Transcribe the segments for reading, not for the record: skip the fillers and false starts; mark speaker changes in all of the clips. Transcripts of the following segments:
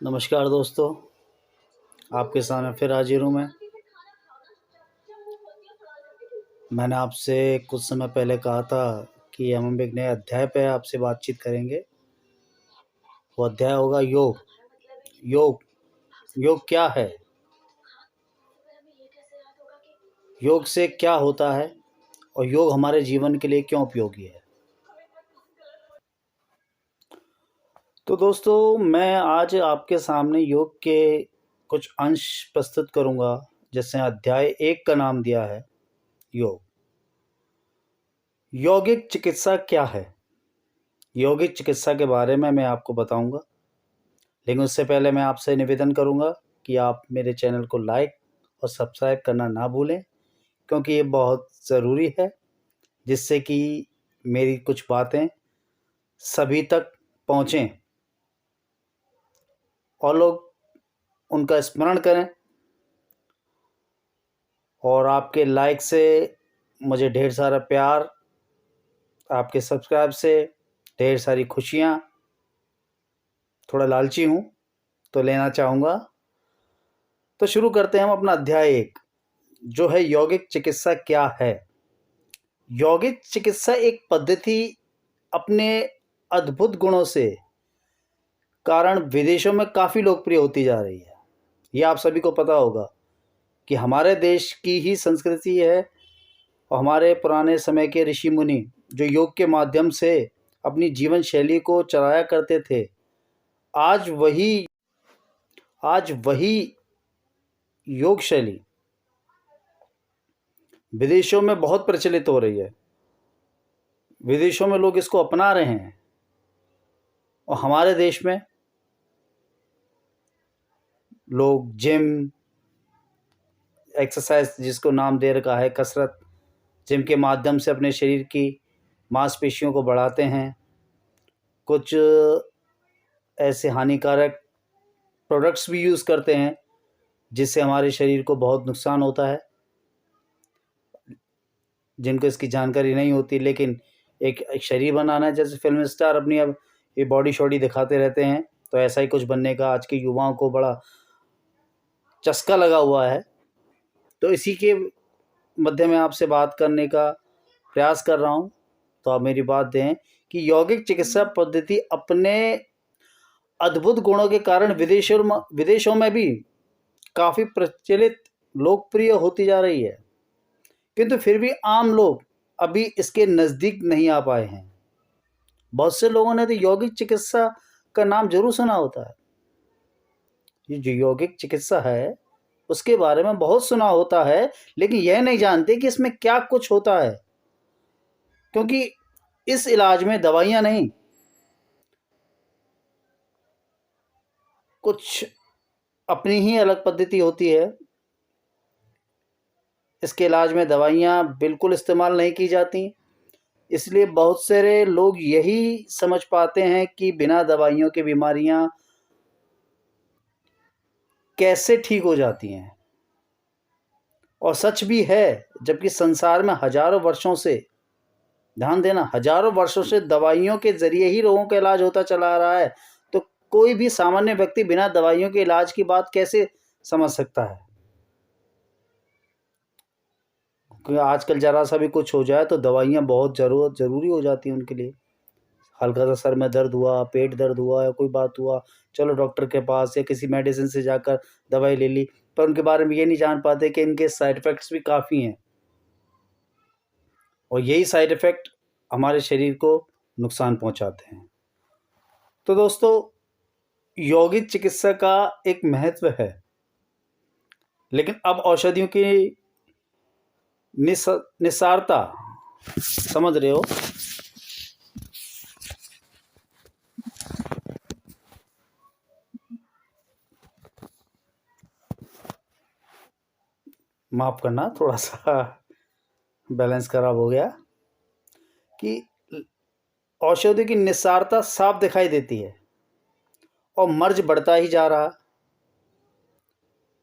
Speaker 1: नमस्कार दोस्तों, आपके सामने फिर हाजिर हूँ मैं। मैंने आपसे कुछ समय पहले कहा था कि हम एक नए अध्याय पे आपसे बातचीत करेंगे। वो अध्याय होगा योग। योग योग क्या है? योग से क्या होता है और योग हमारे जीवन के लिए क्यों उपयोगी है? तो दोस्तों, मैं आज आपके सामने योग के कुछ अंश प्रस्तुत करूँगा, जैसे अध्याय 1 का नाम दिया है योग। यौगिक चिकित्सा क्या है? यौगिक चिकित्सा के बारे में मैं आपको बताऊंगा, लेकिन उससे पहले मैं आपसे निवेदन करूंगा कि आप मेरे चैनल को लाइक और सब्सक्राइब करना ना भूलें, क्योंकि ये बहुत ज़रूरी है, जिससे कि मेरी कुछ बातें सभी तक पहुँचें और लोग उनका स्मरण करें। और आपके लाइक से मुझे ढेर सारा प्यार, आपके सब्सक्राइब से ढेर सारी खुशियाँ, थोड़ा लालची हूँ तो लेना चाहूँगा। तो शुरू करते हैं हम अपना अध्याय 1, जो है यौगिक चिकित्सा क्या है। यौगिक चिकित्सा एक पद्धति अपने अद्भुत गुणों से कारण विदेशों में काफ़ी लोकप्रिय होती जा रही है। ये आप सभी को पता होगा कि हमारे देश की ही संस्कृति है और हमारे पुराने समय के ऋषि मुनि जो योग के माध्यम से अपनी जीवन शैली को चलाया करते थे, आज वही योग शैली विदेशों में बहुत प्रचलित हो रही है। विदेशों में लोग इसको अपना रहे हैं और हमारे देश में लोग जिम, एक्सरसाइज जिसको नाम दे रखा है कसरत, जिम के माध्यम से अपने शरीर की मांसपेशियों को बढ़ाते हैं। कुछ ऐसे हानिकारक प्रोडक्ट्स भी यूज़ करते हैं जिससे हमारे शरीर को बहुत नुकसान होता है, जिनको इसकी जानकारी नहीं होती। लेकिन एक शरीर बनाना है, जैसे फिल्म स्टार अपनी अब ये बॉडी शॉडी दिखाते रहते हैं, तो ऐसा ही कुछ बनने का आज के युवाओं को बड़ा चस्का लगा हुआ है। तो इसी के मध्य में आपसे बात करने का प्रयास कर रहा हूँ, तो आप मेरी बात दें कि यौगिक चिकित्सा पद्धति अपने अद्भुत गुणों के कारण विदेशों में भी काफ़ी प्रचलित, लोकप्रिय होती जा रही है, किंतु फिर भी आम लोग अभी इसके नज़दीक नहीं आ पाए हैं। बहुत से लोगों ने तो यौगिक चिकित्सा का नाम जरूर सुना होता है। ये जो यौगिक चिकित्सा है उसके बारे में बहुत सुना होता है, लेकिन यह नहीं जानते कि इसमें क्या कुछ होता है, क्योंकि इस इलाज में दवाइयाँ नहीं, कुछ अपनी ही अलग पद्धति होती है। इसके इलाज में दवाइयाँ बिल्कुल इस्तेमाल नहीं की जाती, इसलिए बहुत सारे लोग यही समझ पाते हैं कि बिना दवाइयों की बीमारियाँ कैसे ठीक हो जाती हैं। और सच भी है, जबकि संसार में हजारों वर्षों से, ध्यान देना, हजारों वर्षों से दवाइयों के जरिए ही रोगों का इलाज होता चला आ रहा है। तो कोई भी सामान्य व्यक्ति बिना दवाइयों के इलाज की बात कैसे समझ सकता है? क्योंकि आजकल जरा सा भी कुछ हो जाए तो दवाइयाँ बहुत ज़रूरी हो जाती हैं उनके लिए। हल्का सा सर में दर्द हुआ, पेट दर्द हुआ या कोई बात हुआ, चलो डॉक्टर के पास या किसी मेडिसिन से जाकर दवाई ले ली, पर उनके बारे में ये नहीं जान पाते कि इनके साइड इफ़ेक्ट्स भी काफ़ी हैं और यही साइड इफ़ेक्ट हमारे शरीर को नुकसान पहुंचाते हैं। तो दोस्तों, यौगिक चिकित्सा का एक महत्व है, लेकिन अब औषधियों की निस्सारता, समझ रहे हो, माफ़ करना, थोड़ा सा बैलेंस खराब हो गया, कि औषधियों की निस्सारता साफ दिखाई देती है और मर्ज बढ़ता ही जा रहा।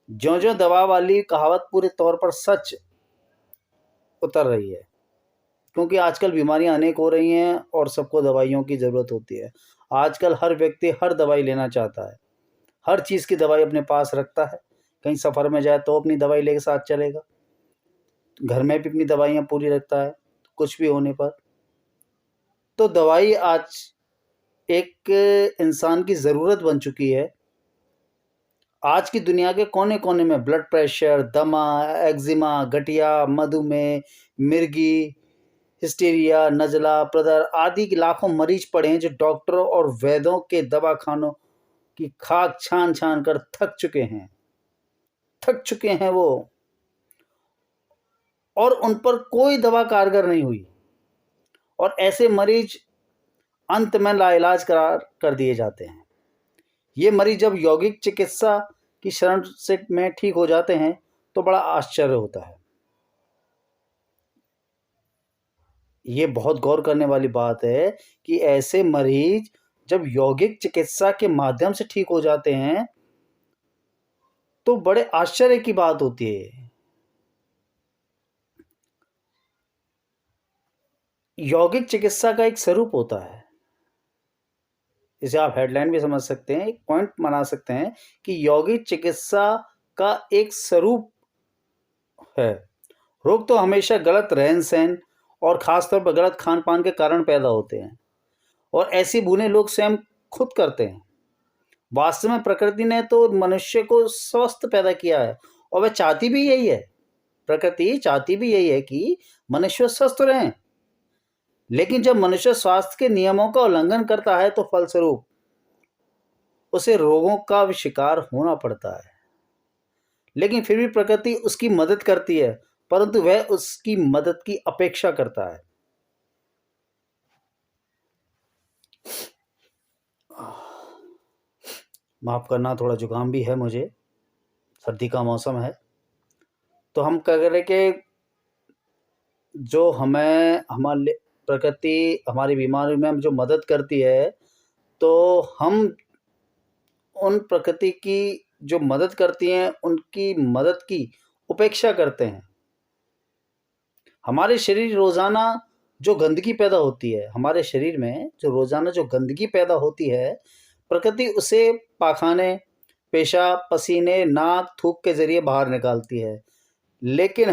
Speaker 1: ज्यों-ज्यों दवा वाली कहावत पूरे तौर पर सच उतर रही है, क्योंकि आजकल बीमारियां अनेक हो रही हैं और सबको दवाइयों की ज़रूरत होती है। आजकल हर व्यक्ति हर दवाई लेना चाहता है, हर चीज़ की दवाई अपने पास रखता है। कहीं सफ़र में जाए तो अपनी दवाई लेके साथ चलेगा, घर में भी अपनी दवाइयाँ पूरी रखता है कुछ भी होने पर। तो दवाई आज एक इंसान की ज़रूरत बन चुकी है। आज की दुनिया के कोने-कोने में ब्लड प्रेशर, दमा, एक्जिमा, गठिया, मधुमेह, मिर्गी, हिस्टीरिया, नज़ला, प्रदर आदि के लाखों मरीज पड़े हैं जो डॉक्टरों और वैद्यों के दवाखानों की खाक छान-छान कर थक चुके हैं वो, और उन पर कोई दवा कारगर नहीं हुई, और ऐसे मरीज अंत में लाइलाज करार कर दिए जाते हैं। ये मरीज जब यौगिक चिकित्सा की शरण से में ठीक हो जाते हैं तो बड़ा आश्चर्य होता है। ये बहुत गौर करने वाली बात है कि ऐसे मरीज जब यौगिक चिकित्सा के माध्यम से ठीक हो जाते हैं तो बड़े आश्चर्य की बात होती है। यौगिक चिकित्सा का एक स्वरूप होता है, इसे आप हेडलाइन भी समझ सकते हैं, एक पॉइंट बना सकते हैं कि यौगिक चिकित्सा का एक स्वरूप है। रोग तो हमेशा गलत रहन-सहन और ख़ासतौर पर गलत खान-पान के कारण पैदा होते हैं, और ऐसी भूलें लोग स्वयं खुद करते हैं। वास्तव में प्रकृति ने तो मनुष्य को स्वस्थ पैदा किया है, और वह चाहती भी यही है। प्रकृति चाहती भी यही है कि मनुष्य स्वस्थ रहें। लेकिन जब मनुष्य स्वास्थ्य के नियमों का उल्लंघन करता है तो फलस्वरूप उसे रोगों का भी शिकार होना पड़ता है। लेकिन फिर भी प्रकृति उसकी मदद करती है, परंतु वह उसकी मदद की अपेक्षा करता है। माफ़ करना, थोड़ा जुकाम भी है मुझे, सर्दी का मौसम है। तो हम कह रहे कि जो हमें हमारे प्रकृति हमारी बीमारी में जो मदद करती है, तो हम उन प्रकृति की जो मदद करती हैं उनकी मदद की उपेक्षा करते हैं। हमारे शरीर रोज़ाना जो गंदगी पैदा होती है, हमारे शरीर में जो रोज़ाना जो गंदगी पैदा होती है, प्रकृति उसे पाखाने, पेशाब, पसीने, नाक, थूक के ज़रिए बाहर निकालती है। लेकिन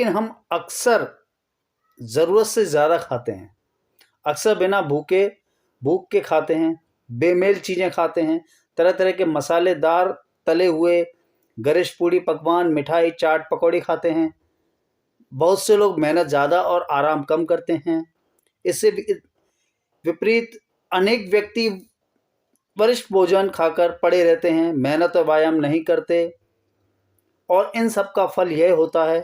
Speaker 1: हम अक्सर ज़रूरत से ज़्यादा खाते हैं। अक्सर बिना भूख के खाते हैं, बेमेल चीज़ें खाते हैं, तरह-तरह के मसालेदार तले हुए गरिष्ठ पूड़ी पकवान, मिठाई, चाट, पकौड़ी खाते हैं। बहुत से लोग मेहनत ज़्यादा और आराम कम करते हैं। इससे विपरीत अनेक व्यक्ति वरिष्ठ भोजन खाकर पड़े रहते हैं, मेहनत और व्यायाम नहीं करते, और इन सब का फल यह होता है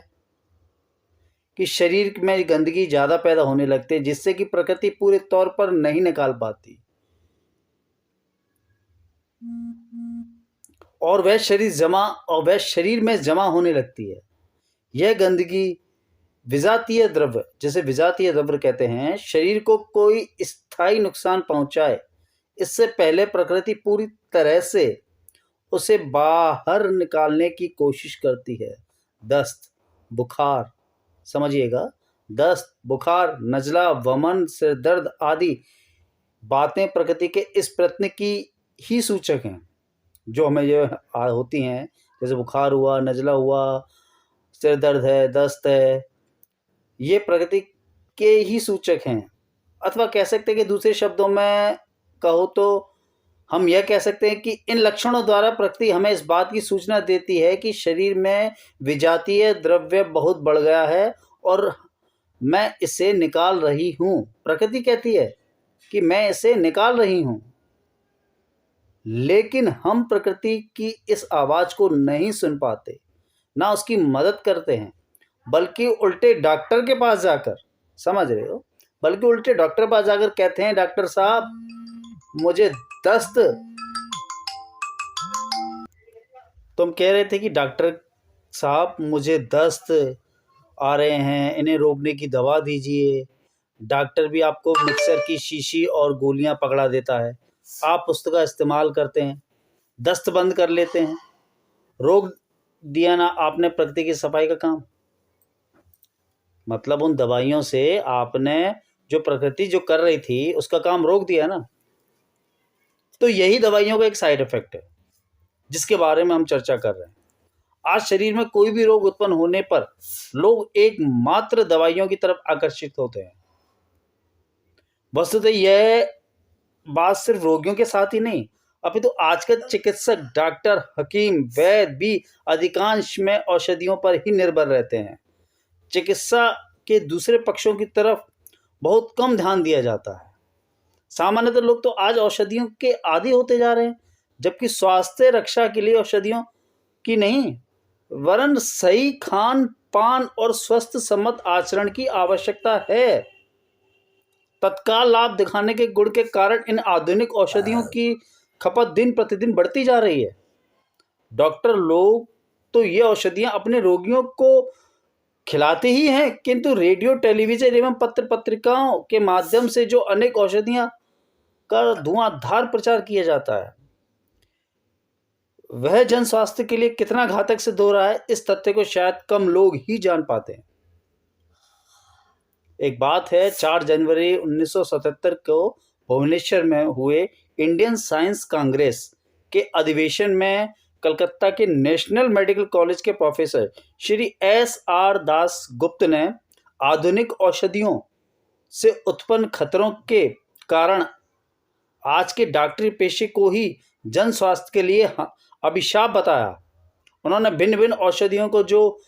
Speaker 1: कि शरीर में गंदगी ज़्यादा पैदा होने लगती है, जिससे कि प्रकृति पूरे तौर पर नहीं निकाल पाती, और वह शरीर में जमा होने लगती है। यह गंदगी विजातीय द्रव्य, जिसे विजातीय द्रव्य कहते हैं, शरीर को कोई स्थायी नुकसान पहुंचाए इससे पहले प्रकृति पूरी तरह से उसे बाहर निकालने की कोशिश करती है। दस्त, बुखार, समझिएगा, दस्त, बुखार, नज़ला, वमन, सिर दर्द आदि बातें प्रकृति के इस प्रयत्न की ही सूचक हैं जो हमें ये होती हैं। जैसे बुखार हुआ, नज़ला हुआ, सिर दर्द है, दस्त है, ये प्रकृति के ही सूचक हैं। अथवा कह सकते हैं कि दूसरे शब्दों में कहो तो हम यह कह सकते हैं कि इन लक्षणों द्वारा प्रकृति हमें इस बात की सूचना देती है कि शरीर में विजातीय द्रव्य बहुत बढ़ गया है और मैं इसे निकाल रही हूँ। प्रकृति कहती है कि मैं इसे निकाल रही हूँ, लेकिन हम प्रकृति की इस आवाज़ को नहीं सुन पाते, ना उसकी मदद करते हैं, बल्कि उल्टे डॉक्टर के पास जाकर, समझ रहे हो, बल्कि उल्टे डॉक्टर के पास जाकर कहते हैं, डॉक्टर साहब मुझे दस्त, तुम कह रहे थे कि डॉक्टर साहब मुझे दस्त आ रहे हैं, इन्हें रोकने की दवा दीजिए। डॉक्टर भी आपको मिक्सर की शीशी और गोलियां पकड़ा देता है, आप उसका इस्तेमाल करते हैं, दस्त बंद कर लेते हैं, रोक दिया ना आपने प्रकृति की सफाई का काम। मतलब उन दवाइयों से आपने जो प्रकृति जो कर रही थी उसका काम रोक दिया ना। तो यही दवाइयों का एक साइड इफेक्ट है जिसके बारे में हम चर्चा कर रहे हैं। आज शरीर में कोई भी रोग उत्पन्न होने पर लोग एकमात्र दवाइयों की तरफ आकर्षित होते हैं। वस्तुतः यह बात सिर्फ रोगियों के साथ ही नहीं, अपितु आजकल चिकित्सक, डॉक्टर, हकीम, वैद्य भी अधिकांश में औषधियों पर ही निर्भर रहते हैं। चिकित्सा के दूसरे पक्षों की तरफ बहुत कम ध्यान दिया जाता है। सामान्यतः लोग तो आज औषधियों के आदी होते जा रहे हैं, जबकि स्वास्थ्य रक्षा के लिए औषधियों की नहीं, वरन सही खान पान और स्वस्थ सम्मत आचरण की आवश्यकता है। तत्काल लाभ दिखाने के गुण के कारण इन आधुनिक औषधियों की खपत दिन प्रतिदिन बढ़ती जा रही है। डॉक्टर लोग तो ये औषधियां अपने रोगियों को खिलाते ही हैं, किंतु रेडियो, टेलीविजन एवं पत्र पत्रिकाओं के माध्यम से जो अनेक औषधियां का धुआंधार प्रचार किया जाता है, वह जन स्वास्थ्य के लिए कितना घातक सिद्ध हो रहा है, इस तथ्य को शायद कम लोग ही जान पाते हैं। एक बात है, 4 जनवरी 1977 को भुवनेश्वर में हुए इंडियन साइंस कांग्रेस के अधिवेशन में कलकत्ता के नेशनल मेडिकल कॉलेज के प्रोफेसर श्री SR दास गुप्त ने आधुनिक औषधियों से उत्पन्न खतरों के कारण आज के डॉक्टरी पेशे को ही जन स्वास्थ्य के लिए अभिशाप बताया। उन्होंने भिन्न भिन्न औषधियों को जो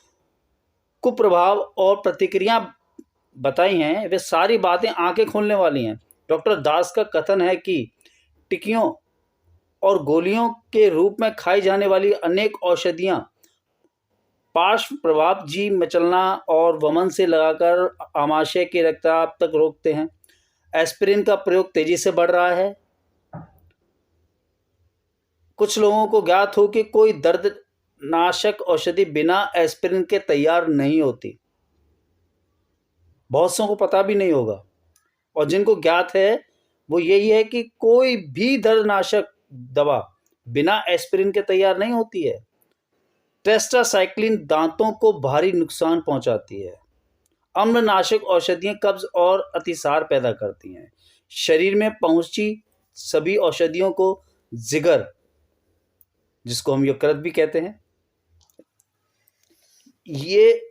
Speaker 1: कुप्रभाव और प्रतिक्रिया बताई हैं, वे सारी बातें आंखें खोलने वाली हैं। डॉक्टर दास का कथन है कि टिक्कियों और गोलियों के रूप में खाई जाने वाली अनेक औषधियां पार्श्व प्रभाव, जी मचलना और वमन से लगाकर आमाशय के रक्तचाप तक रोकते हैं। एस्पिरिन का प्रयोग तेजी से बढ़ रहा है। कुछ लोगों को ज्ञात हो कि कोई दर्दनाशक औषधि बिना एस्पिरिन के तैयार नहीं होती। बहुत सौ को पता भी नहीं होगा, और जिनको ज्ञात है वो यही है कि कोई भी दर्दनाशक दवा बिना एस्पिरिन के तैयार नहीं होती है। टेट्रासाइक्लिन दांतों को भारी नुकसान पहुंचाती है। अम्लनाशक औषधियां कब्ज और अतिसार पैदा करती हैं। शरीर में पहुंची सभी औषधियों को जिगर, जिसको हम यकृत भी कहते हैं, ये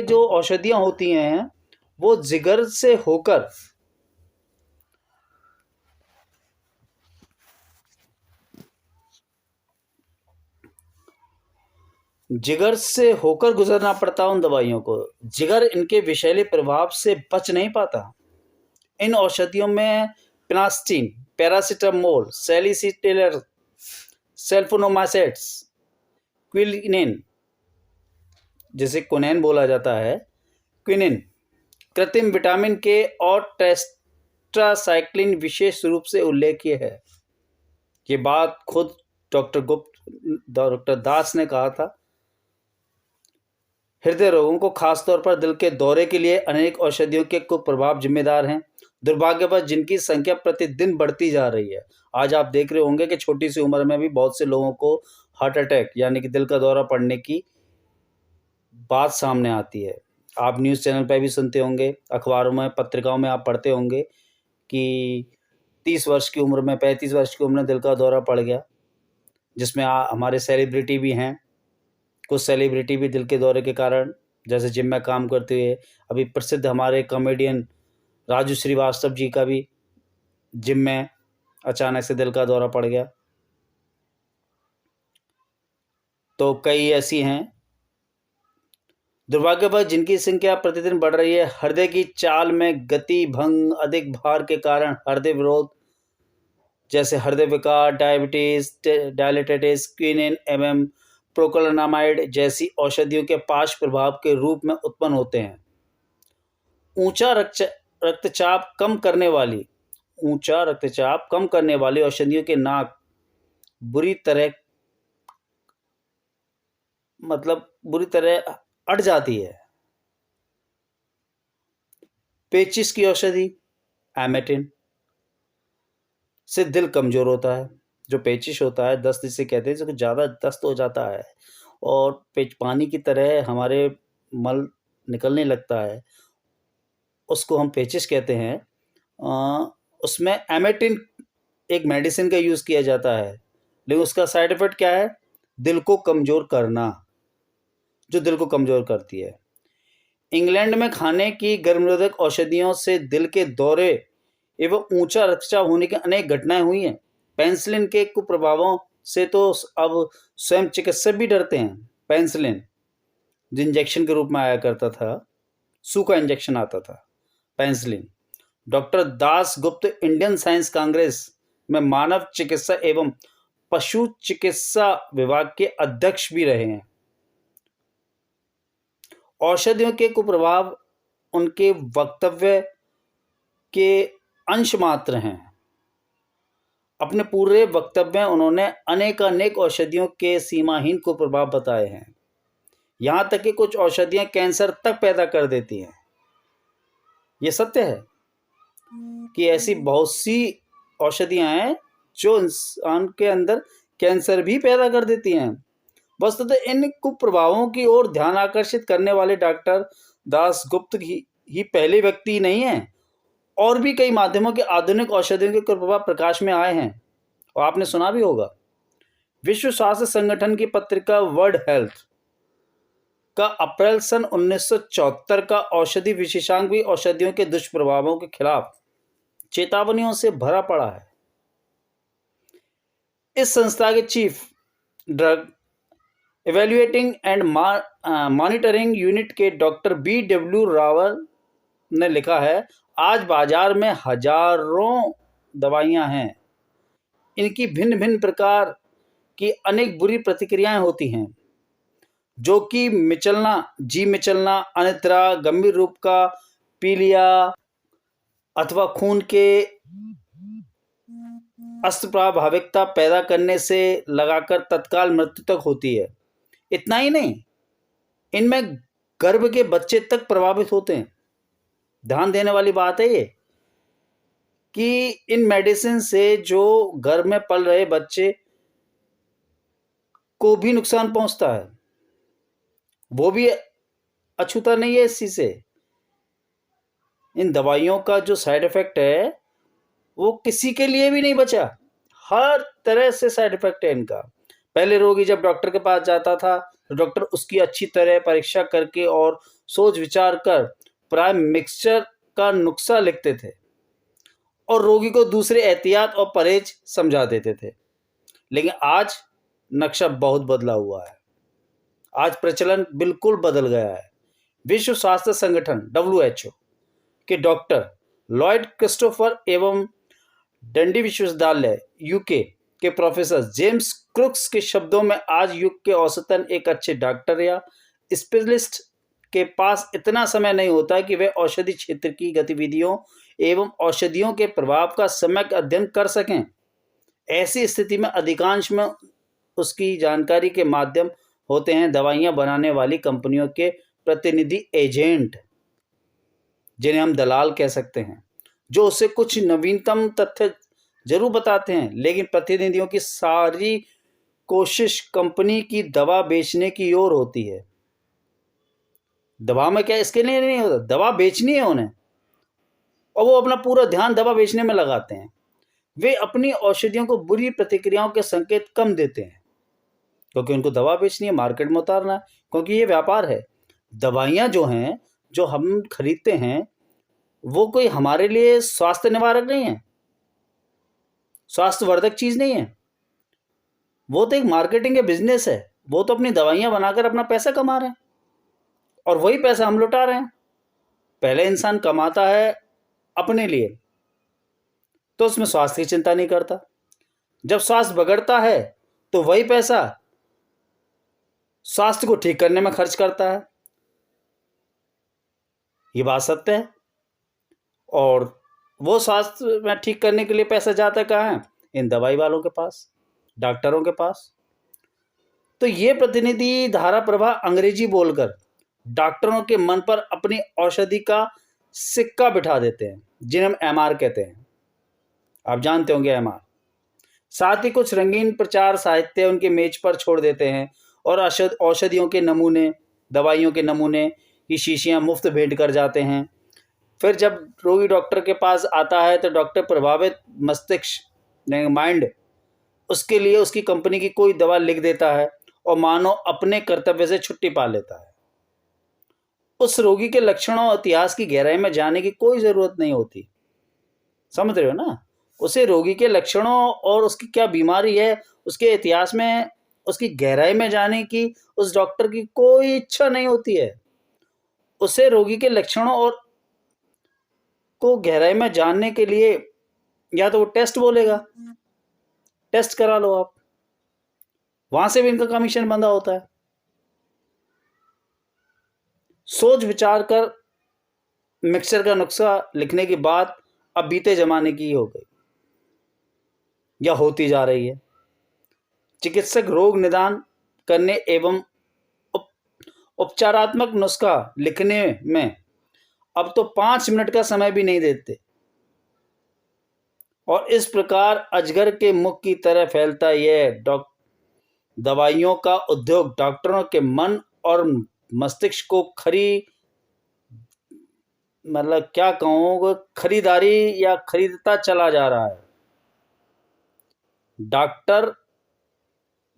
Speaker 1: जो औषधियां होती हैं वो जिगर से होकर गुजरना पड़ता उन दवाइयों को। जिगर इनके विषैले प्रभाव से बच नहीं पाता। इन औषधियों में पिनास्टिन, पैरासिटामोल, सैलिसिलेटर, सल्फोनेमाइड्स, क्विनिन, जिसे क्विनिन बोला जाता है, क्विनिन, कृत्रिम विटामिन के और टेट्रासाइक्लिन विशेष रूप से उल्लेखनीय है। ये बात खुद डॉक्टर दास ने कहा था। हृदय रोगों को, खासतौर पर दिल के दौरे के लिए अनेक औषधियों के कुप्रभाव जिम्मेदार हैं। दुर्भाग्यवश जिनकी संख्या प्रतिदिन बढ़ती जा रही है। आज आप देख रहे होंगे कि छोटी सी उम्र में भी बहुत से लोगों को हार्ट अटैक यानी कि दिल का दौरा पड़ने की बात सामने आती है। आप न्यूज़ चैनल पर भी सुनते होंगे, अखबारों में, पत्रिकाओं में आप पढ़ते होंगे कि 30 वर्ष की उम्र में, 35 वर्ष की उम्र में दिल का दौरा पड़ गया, जिसमें हमारे सेलिब्रिटी भी हैं। कुछ सेलिब्रिटी भी दिल के दौरे के कारण, जैसे जिम में काम करते हुए अभी प्रसिद्ध हमारे कॉमेडियन राजू श्रीवास्तव जी का भी जिम में अचानक से दिल का दौरा पड़ गया। तो कई ऐसी हैं दुर्भाग्यवश जिनकी संख्या प्रतिदिन बढ़ रही है। हृदय की चाल में गति भंग, अधिक भार के कारण हृदय विरोध जैसे हृदय विकार, डायबिटीज, डायलिटिस, क्विनिन एवं प्रोकोलोनामाइड जैसी औषधियों के पार्श्व प्रभाव के रूप में उत्पन्न होते हैं। ऊंचा रक्तचाप कम करने वाली औषधियों के नाक बुरी तरह अट जाती है। पेचिश की औषधि एमेटिन से दिल कमजोर होता है। जो पेचिश होता है, दस्त जिसे कहते हैं, जो ज़्यादा दस्त हो जाता है और पानी की तरह हमारे मल निकलने लगता है, उसको हम पेचिश कहते हैं। उसमें एमेटिन एक मेडिसिन का यूज़ किया जाता है, लेकिन उसका साइड इफ़ेक्ट क्या है? दिल को कमज़ोर करना, जो दिल को कमज़ोर करती है। इंग्लैंड में खाने की गर्मनिरोधक औषधियों से दिल के दौरे एवं ऊंचा रक्तचाप होने की अनेक घटनाएं हुई हैं। पेनिसिलिन के कुप्रभावों से तो अब स्वयं चिकित्सक भी डरते हैं। पेनिसिलिन जो इंजेक्शन के रूप में आया करता था, सूखा इंजेक्शन आता था पेनिसिलिन। डॉक्टर दास गुप्त इंडियन साइंस कांग्रेस में मानव चिकित्सा एवं पशु चिकित्सा विभाग के अध्यक्ष भी रहे हैं। औषधियों के कुप्रभाव उनके वक्तव्य के अंश मात्र हैं। अपने पूरे वक्तव्य में उन्होंने अनेक औषधियों के सीमाहीन कुप्रभाव बताए हैं। यहाँ तक कि कुछ औषधियाँ कैंसर तक पैदा कर देती हैं। ये सत्य है कि ऐसी बहुत सी औषधियाँ हैं जो इंसान के अंदर कैंसर भी पैदा कर देती हैं। वस्तुतः इन कुप्रभावों की ओर ध्यान आकर्षित करने वाले डॉक्टर दास गुप्त ही पहले व्यक्ति नहीं हैं। और भी कई माध्यमों के आधुनिक औषधियों के कुप्रभाव प्रकाश में आए हैं और आपने सुना भी होगा। विश्व स्वास्थ्य संगठन की पत्रिका वर्ल्ड हेल्थ का अप्रैल सन 1974 का औषधि विशेषांक भी औषधियों के दुष्प्रभावों के खिलाफ चेतावनियों से भरा पड़ा है। इस संस्था के chief drug evaluating and monitoring unit के डॉक्टर BW रावल ने लिखा है, आज बाजार में हजारों दवाइयां हैं। इनकी भिन्न भिन्न प्रकार की अनेक बुरी प्रतिक्रियाएं होती हैं, जो कि मिचलना, अनिद्रा, गंभीर रूप का पीलिया अथवा खून के अस्तप्रभाविकता पैदा करने से लगाकर तत्काल मृत्यु तक होती है। इतना ही नहीं, इनमें गर्भ के बच्चे तक प्रभावित होते हैं। ध्यान देने वाली बात है ये कि इन मेडिसिन से जो गर्भ में पल रहे बच्चे को भी नुकसान पहुंचता है, वो भी अछूता नहीं है इस चीज से। इन दवाइयों का जो साइड इफेक्ट है वो किसी के लिए भी नहीं बचा, हर तरह से साइड इफेक्ट है इनका। पहले रोगी जब डॉक्टर के पास जाता था तो डॉक्टर उसकी अच्छी तरह परीक्षा करके और सोच विचार कर प्राइम मिक्सचर का नुस्खा लिखते थे और रोगी को दूसरे एहतियात और परहेज समझा देते थे। लेकिन आज नक्शा बहुत बदला हुआ है। आज प्रचलन बिल्कुल बदल गया है। विश्व स्वास्थ्य संगठन WHO के डॉक्टर लॉयड क्रिस्टोफर एवं डंडी विश्वविद्यालय UK के प्रोफेसर जेम्स क्रुक्स के शब्दों में, आज युग के औसतन एक अच्छे डॉक्टर या स्पेशलिस्ट के पास इतना समय नहीं होता कि वे औषधि क्षेत्र की गतिविधियों एवं औषधियों के प्रभाव का सम्यक अध्ययन कर सकें। ऐसी स्थिति में अधिकांश में उसकी जानकारी के माध्यम होते हैं दवाइयां बनाने वाली कंपनियों के प्रतिनिधि एजेंट, जिन्हें हम दलाल कह सकते हैं, जो उसे कुछ नवीनतम तथ्य जरूर बताते हैं, लेकिन प्रतिनिधियों की सारी कोशिश कंपनी की दवा बेचने की ओर होती है। दवा में क्या इसके लिए नहीं होता, दवा बेचनी है उन्हें और वो अपना पूरा ध्यान दवा बेचने में लगाते हैं। वे अपनी औषधियों को बुरी प्रतिक्रियाओं के संकेत कम देते हैं क्योंकि उनको दवा बेचनी है, मार्केट में उतारना है, क्योंकि ये व्यापार है। दवाइयाँ जो हैं, जो हम खरीदते हैं, वो कोई हमारे लिए स्वास्थ्य निवारक नहीं है, स्वास्थ्यवर्धक चीज़ नहीं है। वो तो एक मार्केटिंग का बिजनेस है। वो तो अपनी दवाइयाँ बनाकर अपना पैसा कमा रहे हैं और वही पैसा हम लुटा रहे हैं। पहले इंसान कमाता है अपने लिए तो उसमें स्वास्थ्य की चिंता नहीं करता। जब स्वास्थ्य बिगड़ता है तो वही पैसा स्वास्थ्य को ठीक करने में खर्च करता है। ये बात सत्य है। और वो स्वास्थ्य में ठीक करने के लिए पैसा जाता कहाँ है? इन दवाई वालों के पास, डॉक्टरों के पास। तो ये प्रतिनिधि धारा प्रवाह अंग्रेजी बोलकर डॉक्टरों के मन पर अपनी औषधि का सिक्का बिठा देते हैं, जिन्हें हम MR कहते हैं। आप जानते होंगे MR। साथ ही कुछ रंगीन प्रचार साहित्य उनके मेज पर छोड़ देते हैं और औषधियों के नमूने, दवाइयों के नमूने की शीशियां मुफ्त भेंट कर जाते हैं। फिर जब रोगी डॉक्टर के पास आता है तो डॉक्टर प्रभावित मस्तिष्क माइंड उसके लिए उसकी कंपनी की कोई दवा लिख देता है और मानो अपने कर्तव्य से छुट्टी पा लेता है। उस रोगी के लक्षणों और इतिहास की गहराई में जाने की कोई ज़रूरत नहीं होती। समझ रहे हो ना? उसे रोगी के लक्षणों और उसकी क्या बीमारी है, उसके इतिहास में उसकी गहराई में जाने की उस डॉक्टर की कोई इच्छा नहीं होती है। उसे रोगी के लक्षणों और को गहराई में जानने के लिए या तो वो टेस्ट बोलेगा, टेस्ट करा लो आप, वहां से भी इनका कमीशन बंधा होता है। सोच विचार कर मिक्सचर का नुस्खा लिखने की बात अब बीते जमाने की हो गई या होती जा रही है। चिकित्सक रोग निदान करने एवं उपचारात्मक नुस्खा लिखने में अब तो 5 मिनट का समय भी नहीं देते और इस प्रकार अजगर के मुख की तरह फैलता यह दवाइयों का उद्योग डॉक्टरों के मन और मस्तिष्क को क्या कहूँ, खरीदारी या खरीदता चला जा रहा है। डॉक्टर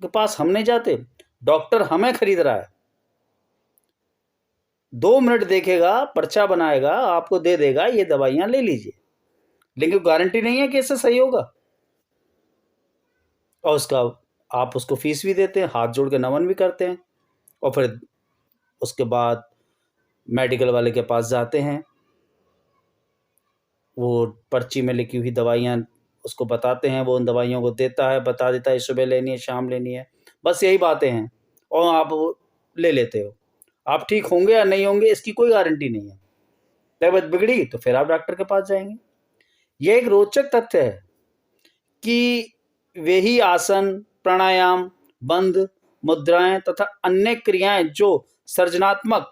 Speaker 1: के पास हम नहीं जाते, डॉक्टर हमें खरीद रहा है। 2 मिनट देखेगा, पर्चा बनाएगा, आपको दे देगा, ये दवाइयां ले लीजिए, लेकिन गारंटी नहीं है कि इससे सही होगा। और आप उसको फीस भी देते हैं, हाथ जोड़ के नमन भी करते हैं, और फिर उसके बाद मेडिकल वाले के पास जाते हैं, वो पर्ची में लिखी हुई दवाइयाँ उसको बताते हैं, वो उन दवाइयों को देता है, बता देता है सुबह लेनी है, शाम लेनी है, बस यही बातें हैं, और आप वो ले लेते हो। आप ठीक होंगे या नहीं होंगे इसकी कोई गारंटी नहीं है। तबीयत बिगड़ी तो फिर आप डॉक्टर के पास जाएंगे। यह एक रोचक तथ्य है कि वे ही आसन, प्राणायाम, बंध, मुद्राएं तथा अन्य क्रियाएं जो सृजनात्मक,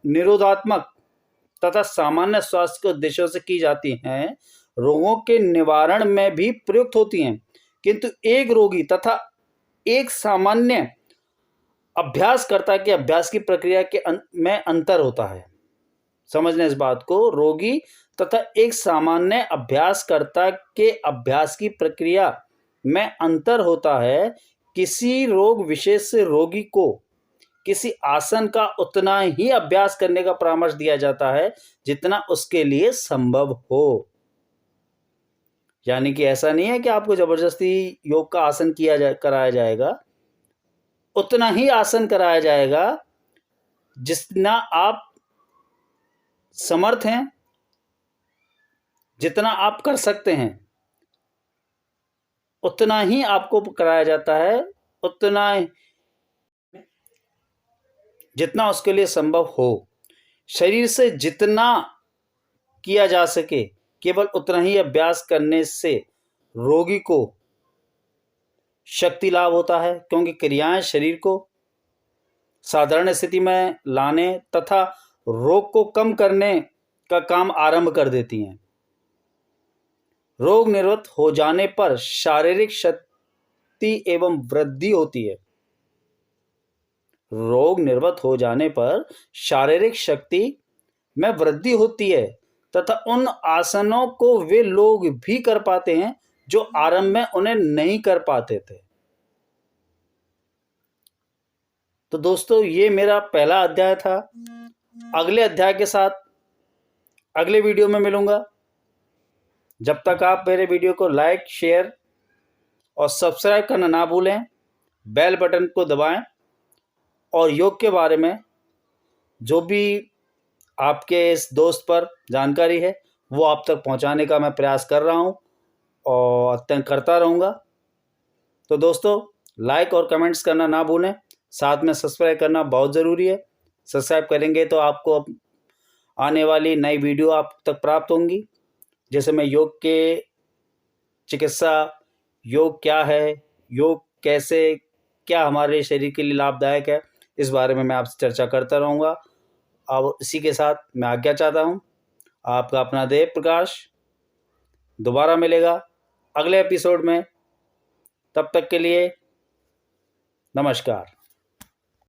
Speaker 1: निरोधात्मक तथा सामान्य स्वास्थ्य के उद्देश्यों से की जाती हैं, रोगों के निवारण में भी प्रयुक्त होती हैं, किंतु एक रोगी तथा एक सामान्य अभ्यासकर्ता के अभ्यास की प्रक्रिया में अंतर होता है। समझना इस बात को, रोगी तथा एक सामान्य अभ्यासकर्ता के अभ्यास की प्रक्रिया में अंतर होता है। किसी रोग विशेष से रोगी को किसी आसन का उतना ही अभ्यास करने का परामर्श दिया जाता है जितना उसके लिए संभव हो। यानी कि ऐसा नहीं है कि आपको जबरदस्ती योग का आसन कराया जाएगा, उतना ही आसन कराया जाएगा जितना आप समर्थ हैं, जितना आप कर सकते हैं, उतना ही आपको कराया जाता है, उतना जितना उसके लिए संभव हो। शरीर से जितना किया जा सके केवल उतना ही अभ्यास करने से रोगी को शक्ति लाभ होता है, क्योंकि क्रियाएं शरीर को साधारण स्थिति में लाने तथा रोग को कम करने का काम आरंभ कर देती हैं। रोग निवृत्त हो जाने पर शारीरिक शक्ति एवं वृद्धि होती है। रोग निवृत्त हो जाने पर शारीरिक शक्ति में वृद्धि होती है तथा उन आसनों को वे लोग भी कर पाते हैं जो आरंभ में उन्हें नहीं कर पाते थे। तो दोस्तों, ये मेरा पहला अध्याय था। अगले अध्याय के साथ अगले वीडियो में मिलूंगा। जब तक आप मेरे वीडियो को लाइक, शेयर और सब्सक्राइब करना ना भूलें, बेल बटन को दबाएं और योग के बारे में जो भी आपके इस दोस्त पर जानकारी है वो आप तक पहुंचाने का मैं प्रयास कर रहा हूं और करता रहूंगा। तो दोस्तों, लाइक और कमेंट्स करना ना भूलें, साथ में सब्सक्राइब करना बहुत ज़रूरी है। सब्सक्राइब करेंगे तो आपको आने वाली नई वीडियो आप तक प्राप्त होंगी, जैसे मैं योग के चिकित्सा, योग क्या है, योग कैसे, क्या हमारे शरीर के लिए लाभदायक है, इस बारे में मैं आपसे चर्चा करता रहूँगा। अब इसी के साथ मैं आज्ञा चाहता हूँ। आपका अपना देव प्रकाश दोबारा मिलेगा अगले एपिसोड में। तब तक के लिए नमस्कार।